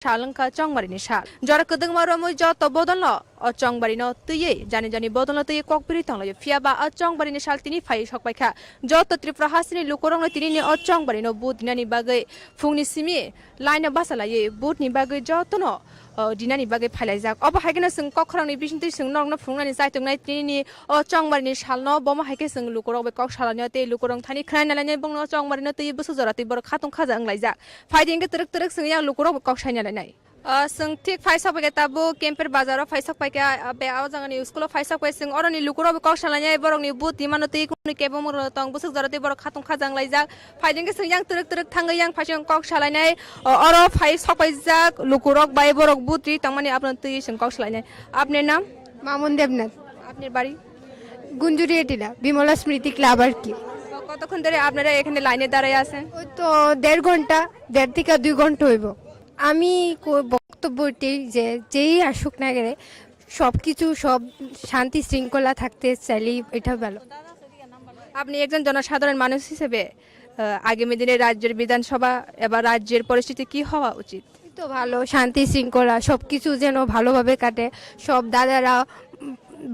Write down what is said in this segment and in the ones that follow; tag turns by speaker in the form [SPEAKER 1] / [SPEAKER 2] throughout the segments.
[SPEAKER 1] Salangka chongbarini sal jora kedeng maromo joto bodonlo o chongbarino tuye jani bodonlo tuye kokbiri tonglo fiaba o chongbarini sal tini phai sokbaikha joto tripura hasini lukoronglo tini ni o chongbarino bud dinani bagai fungni simi line basala ye bud ni bagai joto no dinani bagai phailajak obo haigena sing kokhrangni bisintui sing nogno fungnani jaitungnai tini ni o chongbarini salno bomo haike sing lukorong be kok salanya te lukorong thani khraina lanya bongno chongbarino tuye busu jora te bor khatung khaja anglaijak phaiding ke trek sing yang lukorong be kok saina nai जों ठीक फाइसा पाके Tabo Kemper बाजाराव फाइसा पाके बे आव जांगानि स्कुलाव फाइसा पाके जों अरनि लुकुराव कौशलाय बरंनि बुत इमानो तै कुनि केबो मर तंग बुसक जरते बर खातुं खाजां लायजाक फाइदिं के जों yang तरक थांगै yang फाइसं कौशलायनाय अर फाइ सपायजाक लुकुरक बाय बरक बुति तंमानि आपन तै जों कौशलायनाय आपने नाम
[SPEAKER 2] মামুন দেবনাথ
[SPEAKER 1] आपने বাড়ি
[SPEAKER 2] গুঞ্জুরিয়া টিলা বিমলা স্মৃতি ক্লাব আর কি
[SPEAKER 1] কতক্ষণ ধরে আপনারা এখানে লাইনে দাঁড়ায় আছেন
[SPEAKER 2] ওই তো 1.5 ঘন্টা 1.5 থেকে 2 ঘন্টা হইব আমি বক্তব্যটি যে যেই আসুক না গেলে সবকিছু সব শান্তি শৃঙ্খলা থাকতে চাইলেই এটা ভালো
[SPEAKER 1] আপনি একজন জনসাধারণ মানুষ হিসেবে আগামী দিনে রাজ্যের বিধানসভা এবার রাজ্যের পরিস্থিতি কি হওয়া উচিত
[SPEAKER 2] এই তো ভালো শান্তি শৃঙ্খলা সবকিছু যেন ভালোভাবে কাটে সব দাদারা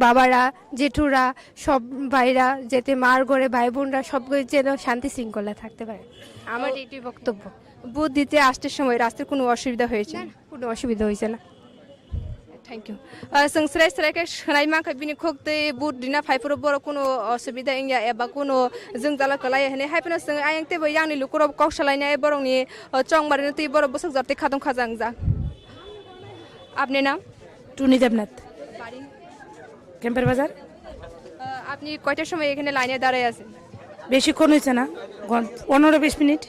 [SPEAKER 2] বাবারা জেঠুরা সব ভাইরা যেতে মার ঘরে ভাই বোনরা সব যেন শান্তি শৃঙ্খলা থাকতে পারে আমার এটাই বক্তব্য
[SPEAKER 1] বুথ দিতে আসতে সময় রাস্তার কোনো অসুবিধা হয়েছে
[SPEAKER 2] কোনো অসুবিধা হয়েছে না
[SPEAKER 1] থ্যাংক ইউ जों स्राय स्रायके सोनाय माखा बिनि खोगते बुट दिना फाइफोर बर कोनो असुबिदा इंया एबा कोनो जों जाला कलाय हने हाइपना जों आयंते बो यांनि लुकुरब कौशलायनाय बरंनि चंगबारिनो तै बर बसक जरते खादं खाजां जा आपने नाम
[SPEAKER 3] টুনি দেবনাথ
[SPEAKER 1] বাড়ি
[SPEAKER 3] ক্যাম্পের বাজার
[SPEAKER 1] আপনি কয়টার সময় এখানে লাইনে দাঁড়ায় আছেন
[SPEAKER 3] বেশিক্ষণ হয়েছে না 15-20 মিনিট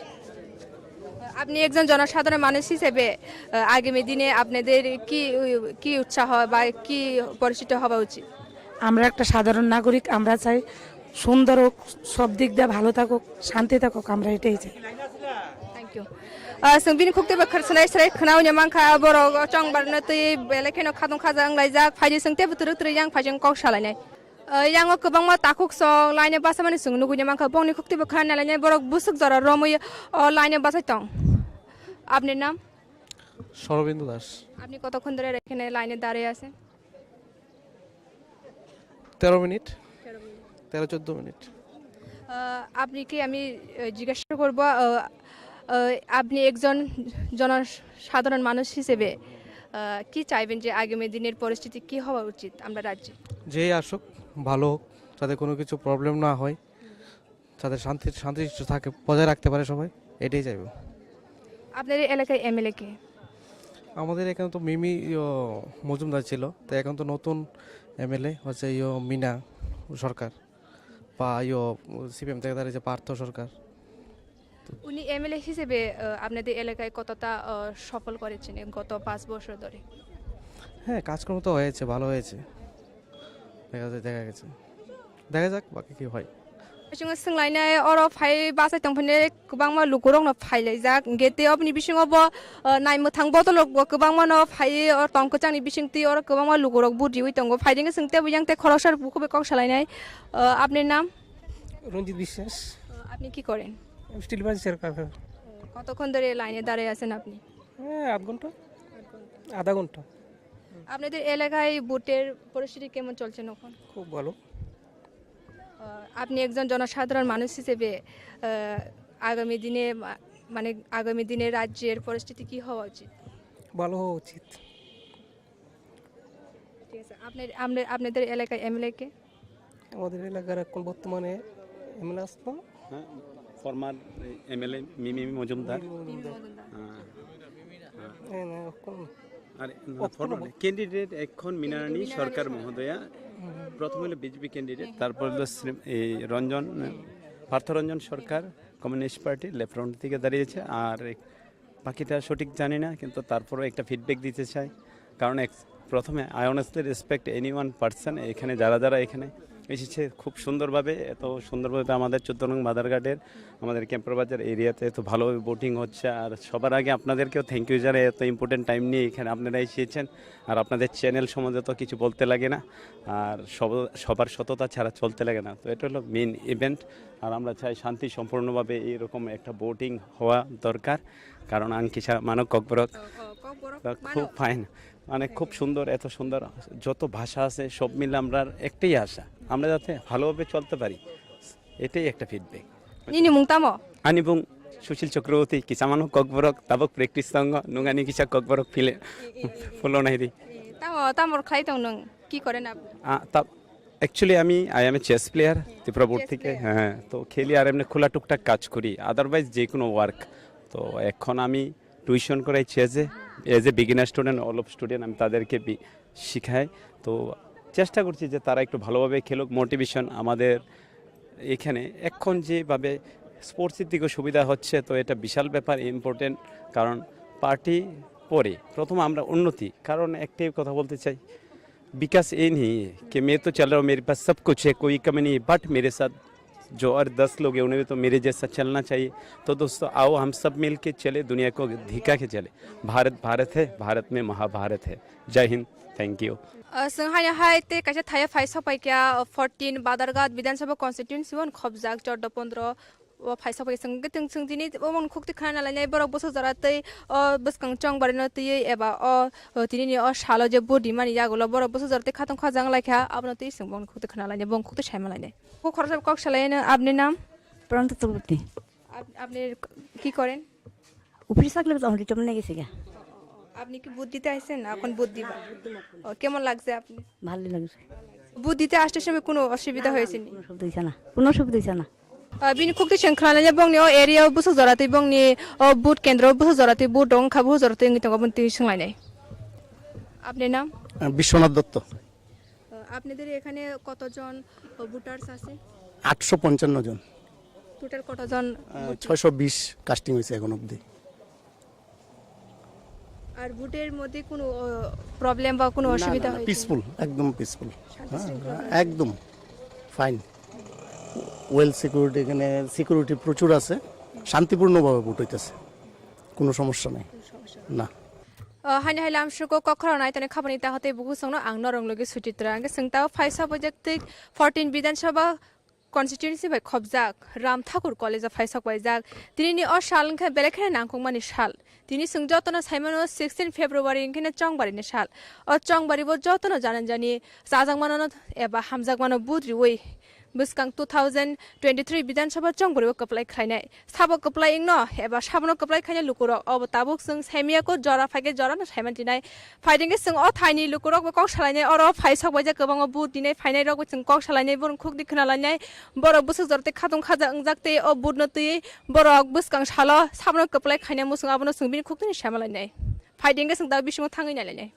[SPEAKER 1] আপনি একজন জনসাধারণ মানুষ হিসেবে আগামী দিনে আপনাদের কি কি উৎসাহ বা কি পরিচিত হওয়া উচিত
[SPEAKER 3] আমরা একটা সাধারণ নাগরিক আমরা চাই সুন্দর হোক সব দিক দিয়ে ভালো থাকুক শান্তি থাকুক আমরা এটাই চাই
[SPEAKER 1] থ্যাংক ইউ जों बिनि खुक्ते बखर सनाय सराय खनावनि मांखा बर चंगबारनो तै बेलेखेनो खादं खाजां लायजाक फाइदि सोंते बुतर तर yang फाइजों कक सालायनाय yang गोबां मा ताकुक सं लाइने बासा माने सों नुगुनि मांखा बंनि खुक्ते बखर नालायनाय बर बुसुक जरा रमय लाइने बासाय तं আপনার নাম
[SPEAKER 4] সরবিন্দু দাস
[SPEAKER 1] আপনি কতক্ষণ ধরে এখানে লাইনে দাঁড়িয়ে আছেন
[SPEAKER 4] 13 মিনিট 13-14 মিনিট
[SPEAKER 1] আপনি কি আমি জিজ্ঞাসা করব আপনি একজন জনসাধারণ মানুষ হিসেবে কি চাইবেন যে আগামী দিনের পরিস্থিতি কি হওয়া উচিত আমরা রাজ্যে
[SPEAKER 4] যেই আসুক ভালো হোক যাতে কোনো কিছু প্রবলেম না হয় যাতে শান্তি থাকে বজায় রাখতে পারে সবাই এটাই চাইবো
[SPEAKER 1] আপনাদের এলাকায় এমএলএ কে
[SPEAKER 4] আমাদের এখানে তো মিমি মজুমদার ছিল তো এখন তো নতুন এমএলএ হচ্ছে মিনা সরকার বা সিপিএম থেকে দাঁড়িয়েছে পার্থ সরকার
[SPEAKER 1] উনি এমএলএ হিসেবে আপনাদের এলাকায় কতটা সফল করেছেন গত 5 বছর ধরে
[SPEAKER 4] হ্যাঁ কাজকর্ম তো হয়েছে ভালো হয়েছে দেখা যাক বাকি কি হয়
[SPEAKER 1] जोङो सोंलायनाय अर फाइ बासाय तंफने गोबां मा लुकुरंनो फाइलाय जाक गेते अपनि बिसिङावबो नायमोथां बदल गोबां मानो फाइ अर तंकचांनि बिसिंति अर गोबां मा लुकुरक बुदि उइ तंगो फाइदिं सोंते बुयांते खरसर बुखबे कक सालायनाय आपनि नाम
[SPEAKER 5] রঞ্জিত বিশ্বাস
[SPEAKER 1] আপনি কি করেন
[SPEAKER 5] স্টিল বাজি সরকার
[SPEAKER 1] কতক্ষণ ধরে লাইনে দাঁড়িয়ে আছেন আপনি
[SPEAKER 5] হ্যাঁ আধা ঘন্টা
[SPEAKER 1] আপনাদের এলাকায় ভোটের পরিস্থিতি কেমন চলছে এখন
[SPEAKER 5] খুব ভালো
[SPEAKER 1] আপনি একজন জনসাধারণ মানুষ হিসেবে আগামী দিনে রাজ্যের পরিস্থিতি কি হওয়া উচিত
[SPEAKER 5] ভালো হওয়া উচিত
[SPEAKER 1] ঠিক আছে আপনাদের এলাকায় এমএলএ কে
[SPEAKER 5] আমাদের এলাকার এখন বর্তমানে এমএলএ আসতো
[SPEAKER 6] ফরমার এমএলএ মিমি মজুমদার আর ক্যান্ডিডেট এখন মিনারানী সরকার মহোদয়া প্রথম হলো বিজেপি ক্যান্ডিডেট তারপর হলো এই পার্থরঞ্জন সরকার কমিউনিস্ট পার্টি লেফট ফ্রন্ট থেকে দাঁড়িয়েছে আর বাকিটা সঠিক জানি না কিন্তু তারপরও একটা ফিডব্যাক দিতে চাই কারণ প্রথমে I honestly respect any one person এখানে যারা এখানে এসেছে খুব সুন্দরভাবে আমাদের 14 নং বাজারঘাটের আমাদের ক্যাম্পের বাজার এরিয়াতে এত ভালোভাবে বোটিং হচ্ছে আর সবার আগে আপনাদেরকেও থ্যাংক ইউ জানাই এত ইম্পর্টেন্ট টাইম নিয়ে এখানে আপনারা এসেছেন আর আপনাদের চ্যানেল সম্বন্ধে তো কিছু বলতে লাগে না আর সবার সততা ছাড়া চলতে লাগে না তো এটা হলো মেন ইভেন্ট আর আমরা চাই শান্তি সম্পূর্ণভাবে এরকম একটা বোটিং হওয়া দরকার কারণ আংকিসা মানব ককবরক খুব ফাইন, মানে খুব সুন্দর, এত সুন্দর যত ভাষা আছে সব মিলে আমরা একটাই আশা, আমরা যাতে ভালোভাবে চলতে পারি, এটাই একটা feedback.
[SPEAKER 1] Nini mung tamo.
[SPEAKER 6] Ani bung Sushil Chakraborty kisamano kokborok tabok practice tongo nungani kisa kokborok file follow nahi di.
[SPEAKER 1] Tamor khai tong nung ki koren apni?
[SPEAKER 6] tab actually I am a chess player ত্রিপুরাবোর্ড থেকে, হ্যাঁ, তো খেলি আর এমনি খোলা টুকটাক কাজ করি, otherwise যে কোনো ওয়ার্ক। তো এখন আমি টিউশন করাই চেসে, as a beginner student, all of student আমি তাদেরকে শিখাই। তো চেষ্টা করছি যে তারা একটু ভালোভাবে খেলুক, মোটিভেশন আমাদের এখানে এখন যেভাবে স্পোর্টসের দিকে সুবিধা হচ্ছে, তো এটা বিশাল ব্যাপার, ইম্পর্টেন্ট। কারণ পার্টি পরে প্রথম আমরা উন্নতি, কারণ একটাই কথা বলতে চাই, विकास ये नहीं है कि मैं तो चल रहा हूँ, मेरे पास सब कुछ है, कोई कमी नहीं है, बट मेरे साथ जो और 10 लोग हैं उन्हें भी तो मेरे जैसा चलना चाहिए। तो दोस्तों आओ हम सब मिल के चले, दुनिया को धिका के चले। भारत भारत है, भारत में महाभारत है। जय Hind, thank you.
[SPEAKER 1] Senghaya hai te kaisa thaya phai sapai kya 14 Badargat Vidhan Sabha constituency won khobjak 14-15 o phai sapai seng geteng seng dini o mon khukti khana la nai borok boso jaratei o buskang chong barino tei eba o tini ni o shalo je bodi mani yagulo borok boso jarate khatong khajang laikha abno tei seng bon khukti khana la nai bon khukti shaima la nai ko khorsa kok shalai na apni নাম
[SPEAKER 7] প্রণত চক্রবর্তী।
[SPEAKER 1] আপনি কি করেন?
[SPEAKER 7] উপরে থাকলে আমার return নিয়ে গেছে গা।
[SPEAKER 1] আপনি কি বুদ্ধ দিতে আইছেন না এখন বুদ্ধ দিবা? কেমন লাগছে আপনি?
[SPEAKER 7] ভালোই লাগছে।
[SPEAKER 1] বুদ্ধ দিতে আসতে সময় কোনো অসুবিধা হয়েছে নি?
[SPEAKER 7] কোনো শব্দ দিছে না, কোনো শব্দ দিছে না।
[SPEAKER 1] Bini khukti shengkhlana bongni o area busu jarate bongni o boot kendro busu jarate boot dong kha busu jarate ngi tonga bunti shenglai nai. আপনার নাম?
[SPEAKER 8] বিশ্বনাথ দত্ত।
[SPEAKER 1] আপনাদের এখানে কতজন ভোটারস আছে?
[SPEAKER 8] 855 জন।
[SPEAKER 1] টোটাল কতজন?
[SPEAKER 8] 620 কাস্টিং হয়েছে এখন অবধি।
[SPEAKER 1] আর ভোটের মধ্যে কোনো প্রবলেম বা কোনো অসুবিধা হয়েছে?
[SPEAKER 8] পিসফুল, একদম পিসফুল, একদম ফাইন, ওয়েল সিকিউরিটি, এখানে সিকিউরিটি প্রচুর আছে, শান্তিপূর্ণভাবে ভোট হইতেছে, কোনো সমস্যা নেই না।
[SPEAKER 1] হানি হাইলাম সুকো কখরা নাই তনে খাবনি তাহতে বুকু সংনো আং নরং লগে সুচিত্রা আঙ্গে সংতা ফাইসা প্রজেক্ট 14 বিধানসভা কনস্টিটিউয়েন্সি বাই খবজাক রাম ঠাকুর কলেজ অফ ফাইসা কয়জাক তিনি অ সাল খা বেলেখে নাংখংমানি সাল তিনি সং যতন সাইমানো 16 ফেব্রুয়ারি ইনখানে চংবারিনি সাল অ চংবারিবো যতন জানান জানি জাজাং মানো এবা হামজাক মানো বুদ্রি ওই buskang 2023 বিধানসভা চংবরিও কপ্লাই খাইনাই সাবো কপ্লাই ইং ন এবা সাবনো কপ্লাই খাইনা লুকুরক অব তাবুক সং সাইমিয়াকো জরা ফাইগে জরা না সাইমানটিনাই ফাইদিংগে সং অ থাইনি লুকুরক কক সালাইনাই অর ফাই সকবাইজা গবং বুট দিনাই ফাইনাই রক সং কক সালাইনাই বরং খুক দিখনা লাইনাই বরক বুসুক জরতে খাতং খাজা अंजाकते অ বুট নতই বরক বুসকাং সালা সাবনো কপ্লাই খাইনা মুসুং আবনো সং বিন খুকতিনি সাইমালাইনাই ফাইদিংগে সং দা বিসিমো থাঙ্গই নাইলাইনাই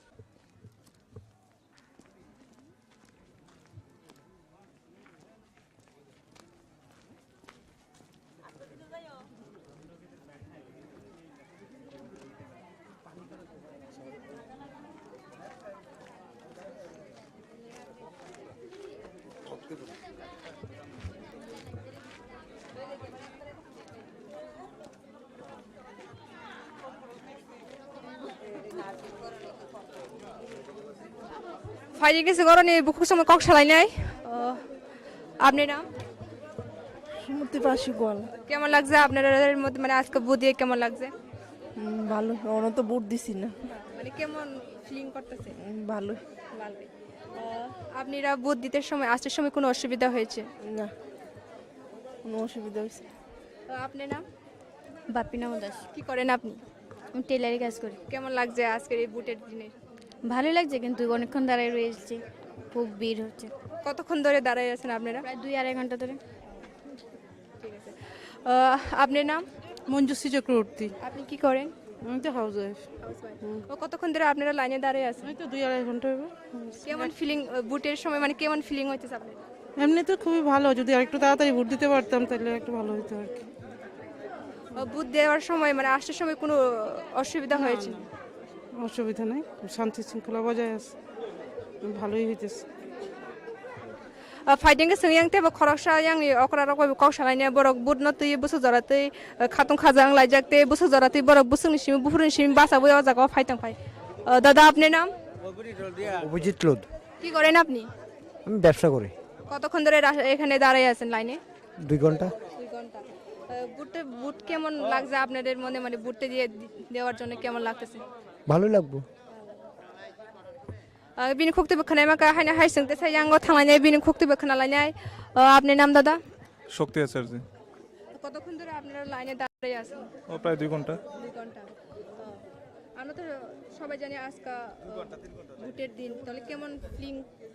[SPEAKER 1] ফাইদিংগে সং অরনি বুকু সং কক সালাইনাই আপনার নাম?
[SPEAKER 9] সুমতি পাশি গোয়াল।
[SPEAKER 1] কেমন লাগছে আপনাদের মধ্যে মানে আজকে বুট দিয়ে কেমন লাগছে?
[SPEAKER 9] ভালো, ওরা তো বুট দিছি না,
[SPEAKER 1] মানে কেমন ফিলিং করতেছে?
[SPEAKER 9] ভালো।
[SPEAKER 1] ভালো। আপনারা বুট দিতে সময় আসার সময় কোনো অসুবিধা হয়েছে?
[SPEAKER 9] না, কোনো অসুবিধা হয়েছে।
[SPEAKER 1] আপনার নাম?
[SPEAKER 2] বাপিনা দাস।
[SPEAKER 1] কি করেন আপনি?
[SPEAKER 2] আমি টেলারি কাজ করি।
[SPEAKER 1] কেমন লাগছে আজকের এই বুটের দিনে?
[SPEAKER 2] ভালোই লাগছে, কিন্তু অনেকক্ষণ দাঁড়ায় রয়েছে, খুব ভিড় হচ্ছে।
[SPEAKER 1] কতক্ষণ ধরে দাঁড়ায় আছেন আপনারা?
[SPEAKER 2] প্রায় 2-2.5 ঘন্টা ধরে।
[SPEAKER 1] ঠিক আছে। আপনার নাম?
[SPEAKER 9] মঞ্জুশ্রী চক্রবর্তী।
[SPEAKER 1] আপনি কি করেন?
[SPEAKER 9] আমি তো হাউস ওয়াইফ।
[SPEAKER 1] কতক্ষণ ধরে আপনারা লাইনে দাঁড়িয়ে আছেন?
[SPEAKER 9] আমি তো 2-2.5 ঘন্টা হবে।
[SPEAKER 1] কেমন ফিলিং বুটের সময়, মানে কেমন ফিলিং হইতেছে আপনার?
[SPEAKER 9] এমনি তো খুবই ভালো, যদি আরেকটু তাড়াতাড়ি ভোট দিতে পারতাম তাহলে একটু ভালো হতো আর কি।
[SPEAKER 1] বুট দেওয়ার সময় মানে আসার সময় কোনো অসুবিধা হয়েছে?
[SPEAKER 9] অসুবিধা নেই, শান্তি শৃঙ্খলা বজায় আছে, ভালোই হইতেছে।
[SPEAKER 1] ফাইদিংগে সংয়াংতে বা খরকসা ইয়াংনি অকরা রকম কক সালাইনে বরক বুট নতই বুসু জরাতই খাতং খাজাং লাইজাকতে বুসু জরাতই বরক বুসুংনি সিমি বুফুরনি সিমি বাসাবো ও জায়গা ফাইতাং ফাই। দাদা আপনার নাম?
[SPEAKER 10] অভিজিৎ লোদ।
[SPEAKER 1] কি করেন আপনি?
[SPEAKER 10] আমি ব্যবসা করি।
[SPEAKER 1] কতক্ষণ ধরে এখানে দাঁড়িয়ে আছেন লাইনে?
[SPEAKER 10] 2 ঘন্টা।
[SPEAKER 1] 2 ঘন্টা। বুট কেমন লাগছে আপনাদের মনে মানে বুটে দিয়ে দেওয়ার জন্য কেমন লাগতেছে
[SPEAKER 10] ভালো লাগবো
[SPEAKER 1] बिनि खक्ति बखनाय माका हायना हाय सोंते सायांगो थांलायनाय बिनि खक्ति बखनालायनाय आपनि नाम दादा
[SPEAKER 11] শক্তি আচার্য
[SPEAKER 1] কতক্ষণ ধরে আপনারা লাইনে দাঁড়িয়ে আছেন
[SPEAKER 11] ও প্রায় 2 ঘন্টা
[SPEAKER 1] 2 ঘন্টা আমরা তো সবাই জানি আজকে ভোটের দিন তাহলে কেমন ফিলিং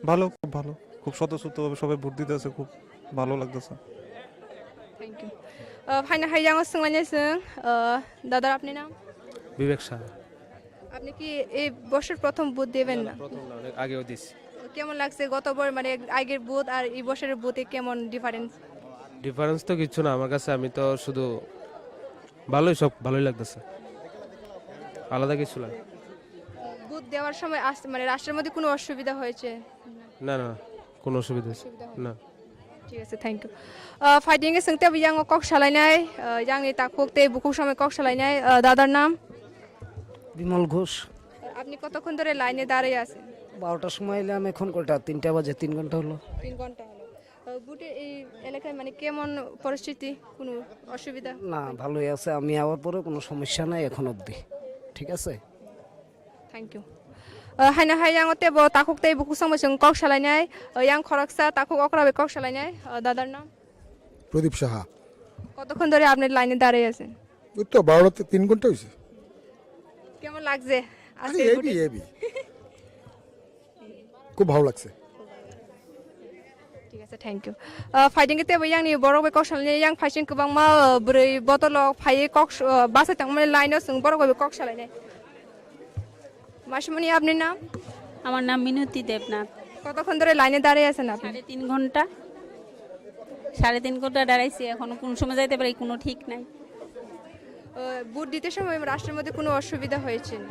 [SPEAKER 11] ভালো খুব ভালো খুব স্বতঃস্ফূর্তভাবে সবাই ভোট দিতেছে খুব ভালো লাগতেছে
[SPEAKER 1] থ্যাংক ইউ ফাইনা হাইজাঙ্গো सोंलायनाय जों দাদা আপনি নাম
[SPEAKER 4] বিবেক শাহ
[SPEAKER 1] আপনি কি এই বছর প্রথম ভোট দেবেন না
[SPEAKER 4] প্রথম না, অনেক আগেও দিছি
[SPEAKER 1] কেমন লাগছে গতবার মানে আগের ভোট আর এই বছরের ভোটে কেমন ডিফারেন্স
[SPEAKER 4] ডিফারেন্স তো কিছু না আমার কাছে আমি তো শুধু ভালোই সব ভালোই লাগতেছে আলাদা কিছু না
[SPEAKER 1] ভোট দেওয়ার সময় মানে রাষ্ট্রের মধ্যে কোনো অসুবিধা হয়েছে
[SPEAKER 4] না না কোনো অসুবিধা না
[SPEAKER 1] ঠিক আছে থ্যাংক ইউ ফাইটিং এ सोंते बियांगो कक सालायनाय यांनि ताखुकते बुखुक समय कक सालायनाय দাদার নাম
[SPEAKER 10] বিমল ঘোষ
[SPEAKER 1] আপনি কতক্ষণ ধরে লাইনে দাঁড়িয়ে আছেন
[SPEAKER 10] 12টার সময় এলাম এখন কয়টা 3টা বাজে 3 ঘন্টা হলো
[SPEAKER 1] 3 ঘন্টা হলো বুটে এই এলাকায় মানে কেমন পরিস্থিতি কোনো অসুবিধা
[SPEAKER 10] না ভালোই আছে আমি আবার পরে কোনো সমস্যা নাই এখন অবধি ঠিক আছে
[SPEAKER 1] থ্যাংক ইউ হাইনা হাইয়াংতে ব তাখুকতে বুখুক समय जों कक सालायनाय यां खरकसा ताखुक अक्राबे कक सालायनाय দাদার নাম
[SPEAKER 12] প্রদীপ সাহা
[SPEAKER 1] কতক্ষণ ধরে আপনি লাইনে দাঁড়িয়ে আছেন
[SPEAKER 12] ওই তো 12টা 3 ঘন্টা হয়েছে
[SPEAKER 1] কেমন লাগছে আজকে
[SPEAKER 12] এবি এবি খুব ভালো লাগছে
[SPEAKER 1] ঠিক আছে থ্যাংক ইউ ফাইটিং তে यांनि बर' बे कक सालायनाय yang फाइसिं गोबां मा ब्रै बटल फाइ कक बासाय थांमाने लाइनाव जों बर' बे कक सालायनाय মাসিমণি আপনার নাম
[SPEAKER 13] আমার নাম মিনতি দেবনাথ
[SPEAKER 1] কতক্ষণ ধরে লাইনে দাঁড়িয়ে আছেন আপনি
[SPEAKER 13] 3.5 ঘন্টা 3.5 ঘন্টা দাঁড়াইছি এখনো কোন সময় যাইতে পারি কোনো ঠিক নাই
[SPEAKER 1] ভোট দিতে সময় রাষ্ট্রের মধ্যে কোনো অসুবিধা হয়েছে